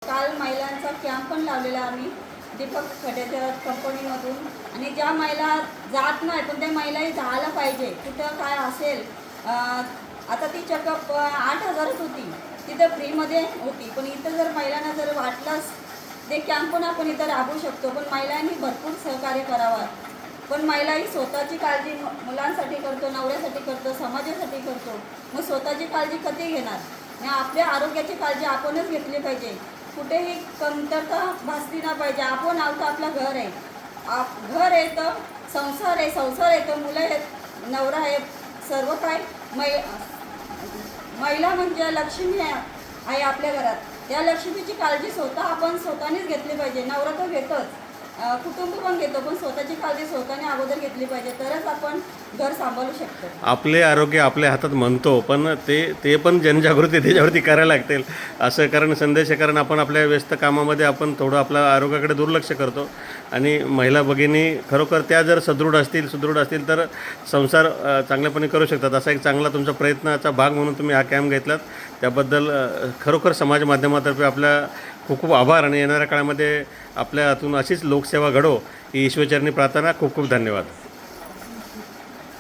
काल महिलांचा कॅम्प पण लावलेला आम्ही दीपक खड्याच्या कंपनीमधून, आणि ज्या महिला जात नाही पण त्या महिलाही जायला पाहिजे. कुठं काय असेल, आता ती चेकअप 8,000च होती, तिथं फ्रीमध्ये होती. पण इथं जर महिलांना जर वाटलंच ते कॅम्प पण आपण इथं राबवू शकतो. पण महिलांनी भरपूर सहकार्य करावं. पण महिला ही स्वतःची काळजी मुलांसाठी करतो, नवऱ्यासाठी करतो, समाजासाठी करतो. मग स्वतःची काळजी कधी घेणार? आणि आपल्या आरोग्याची काळजी आपणच घेतली पाहिजे. कुठेही कमतरता भासली ना पाहिजे. आपण आहोत, आपलं घर आहे, घर आहे तर संसार आहे, संसार आहे तर मुलं आहेत, नवरा आहे, सर्व काय. महिला म्हणजे लक्ष्मी आहे आपल्या घरात. त्या लक्ष्मीची काळजी आपण स्वतःनेच घेतली पाहिजे. नवरा तर घेतोच, कुटुंब पण घेतो, पण स्वतःची काळजी स्वतःने अगोदर घेतली पाहिजे, तरच आपण घर सांभाळू शकतो. आपले आरोग्य आपल्या हातात म्हणतो, पण ते पण जनजागृती त्याच्यावरती करायला लागतील असं. कारण आपण आपल्या व्यस्त कामामध्ये आपण थोडं आपल्या आरोग्याकडे दुर्लक्ष करतो. आणि महिला भगिनी खरोखर त्या जर सुदृढ असतील तर संसार चांगल्यापणे करू शकतात. असा एक चांगला तुमचा प्रयत्नाचा भाग म्हणून तुम्ही हा कॅम्प घेतलात, त्याबद्दल खरोखर समाज माध्यमातर्फे आपल्या खूप खूप आभार. आणि येणाऱ्या काळामध्ये आपल्या हातून अशीच लोकसेवा घडो ही ईश्वरचरणी प्रार्थना. खूप खूप धन्यवाद.